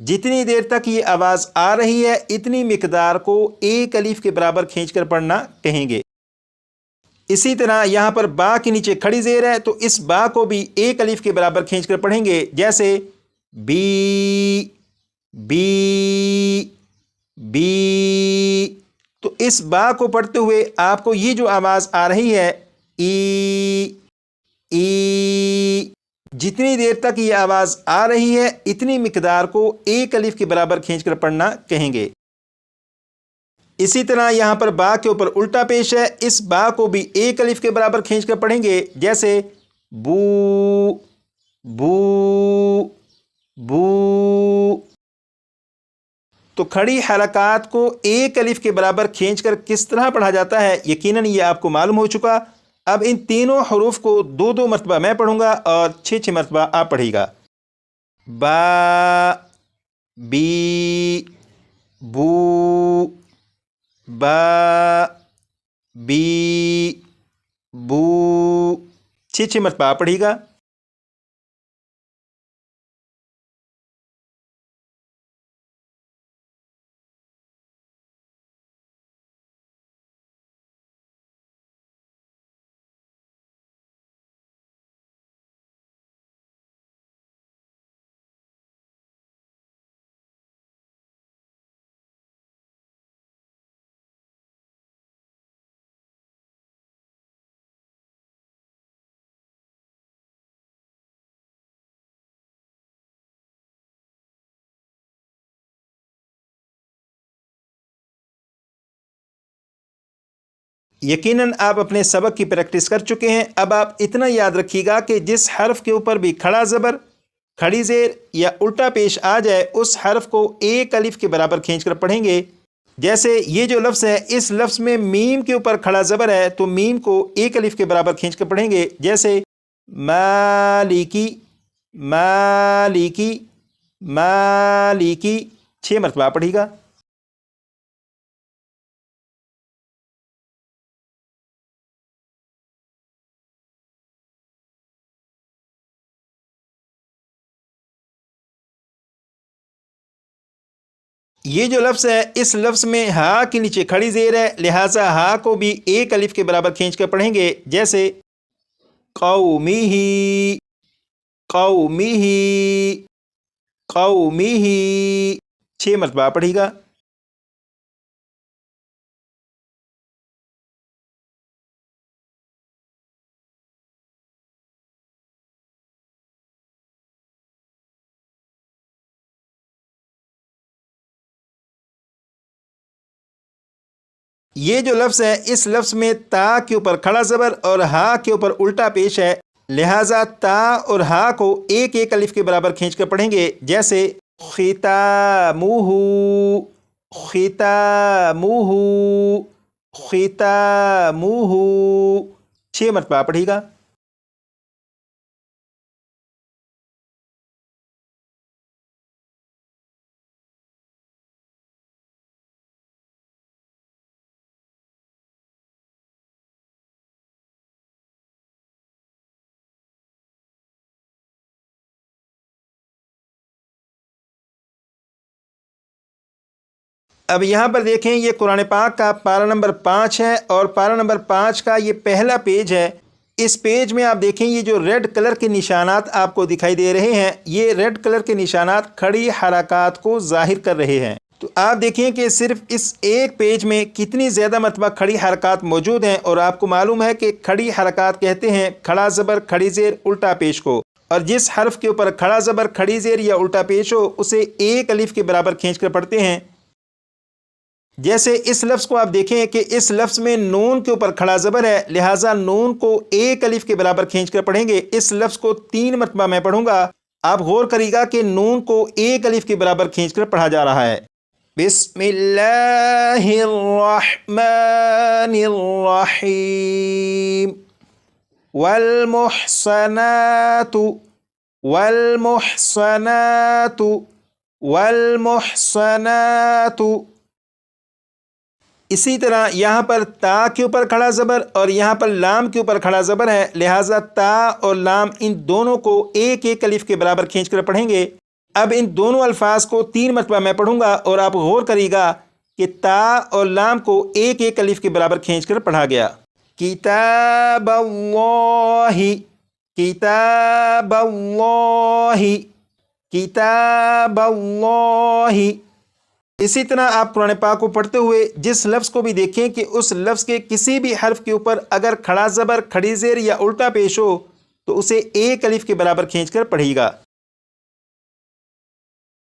جتنی دیر تک یہ آواز آ رہی ہے اتنی مقدار کو ایک الف کے برابر کھینچ کر پڑھنا کہیں گے۔ اسی طرح یہاں پر با کے نیچے کھڑی زیر ہے تو اس با کو بھی ایک الف کے برابر کھینچ کر پڑھیں گے، جیسے بی بی بی۔ تو اس با کو پڑھتے ہوئے آپ کو یہ جو آواز آ رہی ہے ای ای، جتنی دیر تک یہ آواز آ رہی ہے اتنی مقدار کو ایک الف کے برابر کھینچ کر پڑھنا کہیں گے۔ اسی طرح یہاں پر با کے اوپر الٹا پیش ہے، اس با کو بھی ایک الف کے برابر کھینچ کر پڑھیں گے، جیسے بو بو بو۔ تو کھڑی حرکات کو ایک الف کے برابر کھینچ کر کس طرح پڑھا جاتا ہے یقیناً یہ آپ کو معلوم ہو چکا۔ اب ان تینوں حروف کو دو دو مرتبہ میں پڑھوں گا اور 6 مرتبہ آپ پڑھیے گا۔ با بی بو با بی بو، 6 مرتبہ آپ پڑھیے گا۔ یقیناً آپ اپنے سبق کی پریکٹس کر چکے ہیں۔ اب آپ اتنا یاد رکھیے گا کہ جس حرف کے اوپر بھی کھڑا زبر، کھڑی زیر یا الٹا پیش آ جائے اس حرف کو ایک الف کے برابر کھینچ کر پڑھیں گے۔ جیسے یہ جو لفظ ہے اس لفظ میں میم کے اوپر کھڑا زبر ہے تو میم کو ایک الف کے برابر کھینچ کر پڑھیں گے، جیسے مالکی مالکی مالکی، 6 مرتبہ پڑھیے گا۔ یہ جو لفظ ہے اس لفظ میں ہا کے نیچے کھڑی زیر ہے، لہٰذا ہا کو بھی ایک الف کے برابر کھینچ کر پڑھیں گے، جیسے قومہ قومہ قومہ، 6 مرتبہ پڑھیے گا۔ یہ جو لفظ ہے اس لفظ میں تا کے اوپر کھڑا زبر اور ہا کے اوپر الٹا پیش ہے، لہٰذا تا اور ہا کو ایک ایک الف کے برابر کھینچ کر پڑھیں گے، جیسے ختامہ ختامہ ختامہ، 6 مرتبہ پڑھیے گا۔ اب یہاں پر دیکھیں یہ قرآن پاک کا پارہ نمبر 5 ہے اور پارہ نمبر 5 کا یہ پہلا پیج ہے۔ اس پیج میں آپ دیکھیں یہ جو ریڈ کلر کے نشانات آپ کو دکھائی دے رہے ہیں، یہ ریڈ کلر کے نشانات کھڑی حرکات کو ظاہر کر رہے ہیں۔ تو آپ دیکھیں کہ صرف اس ایک پیج میں کتنی زیادہ مرتبہ کھڑی حرکات موجود ہیں، اور آپ کو معلوم ہے کہ کھڑی حرکات کہتے ہیں کھڑا زبر کھڑی زیر الٹا پیش کو، اور جس حرف کے اوپر کھڑا زبر کھڑی زیر یا الٹا پیش ہو اسے ایک الف کے برابر کھینچ کر پڑھتے ہیں۔ جیسے اس لفظ کو آپ دیکھیں کہ اس لفظ میں نون کے اوپر کھڑا زبر ہے، لہٰذا نون کو ایک الف کے برابر کھینچ کر پڑھیں گے۔ اس لفظ کو 3 مرتبہ میں پڑھوں گا، آپ غور کریے گا کہ نون کو ایک الف کے برابر کھینچ کر پڑھا جا رہا ہے۔ بسم اللہ الرحمن الرحیم، والمحصنات والمحصنات والمحصنات۔ اسی طرح یہاں پر تا کے اوپر کھڑا زبر اور یہاں پر لام کے اوپر کھڑا زبر ہے، لہٰذا تا اور لام ان دونوں کو ایک ایک الف کے برابر کھینچ کر پڑھیں گے، اب ان دونوں الفاظ کو 3 مرتبہ میں پڑھوں گا اور آپ غور کریے گا کہ تا اور لام کو ایک ایک الف کے برابر کھینچ کر پڑھا گیا۔ کتاب اللہ، کتاب اللہ، کتاب اللہ۔ اسی طرح آپ قرآن پاک کو پڑھتے ہوئے جس لفظ کو بھی دیکھیں کہ اس لفظ کے کسی بھی حرف کے اوپر اگر کھڑا زبر، کھڑی زیر یا الٹا پیش ہو تو اسے ایک الف کے برابر کھینچ کر پڑھیے گا۔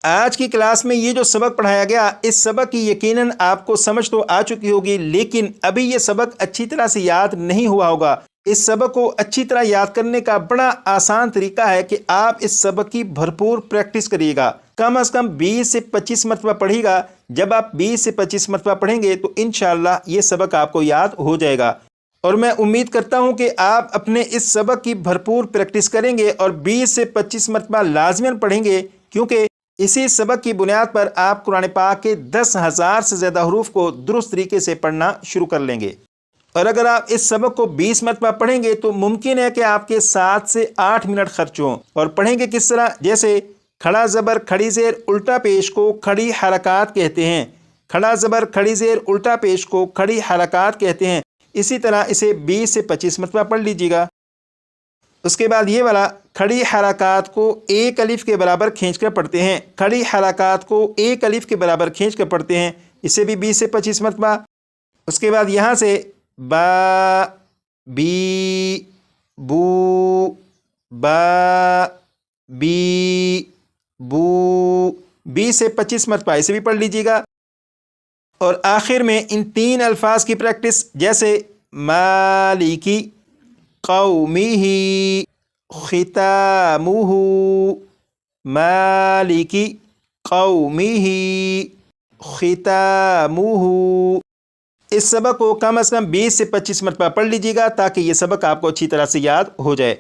آج کی کلاس میں یہ جو سبق پڑھایا گیا، اس سبق کی یقیناً آپ کو سمجھ تو آ چکی ہوگی، لیکن ابھی یہ سبق اچھی طرح سے یاد نہیں ہوا ہوگا۔ اس سبق کو اچھی طرح یاد کرنے کا بڑا آسان طریقہ ہے کہ آپ اس سبق کی بھرپور پریکٹس کریے گا، کم از کم 20 سے 25 مرتبہ پڑھیے گا۔ جب آپ 20 سے 25 مرتبہ پڑھیں گے تو انشاءاللہ یہ سبق آپ کو یاد ہو جائے گا، اور میں امید کرتا ہوں کہ آپ اپنے اس سبق کی بھرپور پریکٹس کریں گے اور 20 سے 25 مرتبہ لازماً پڑھیں گے، کیونکہ اسی سبق کی بنیاد پر آپ قرآن پاک کے 10,000 سے زیادہ حروف کو درست طریقے سے پڑھنا شروع کر لیں گے۔ اور اگر آپ اس سبق کو 20 مرتبہ پڑھیں گے تو ممکن ہے کہ آپ کے 7 سے 8 منٹ خرچ ہوں۔ اور پڑھیں گے کس طرح؟ جیسے کھڑا زبر، کھڑی زیر، الٹا پیش کو کھڑی حرکات کہتے ہیں۔ کھڑا زبر، کھڑی زیر، الٹا پیش کو کھڑی حرکات کہتے ہیں۔ اسی طرح اسے 20 سے 25 مرتبہ پڑھ لیجیے گا۔ اس کے بعد یہ والا کھڑی حرکات کو ایک الف کے برابر کھینچ کر پڑھتے ہیں۔ کھڑی حرکات کو ایک الف کے برابر کھینچ کر پڑھتے ہیں، اسے بھی 20 سے 25 مرتبہ۔ اس کے بعد یہاں سے با، بی، بو، با، بی، بو، 20 سے 25 مرتبہ اسے بھی پڑھ لیجیے گا۔ اور آخر میں ان 3 الفاظ کی پریکٹس، جیسے مالکی، قومہ، ختامہ، مالکی، قومہ، ختامہ۔ اس سبق کو کم از کم 20 سے 25 مرتبہ پڑھ لیجیے گا تاکہ یہ سبق آپ کو اچھی طرح سے یاد ہو جائے۔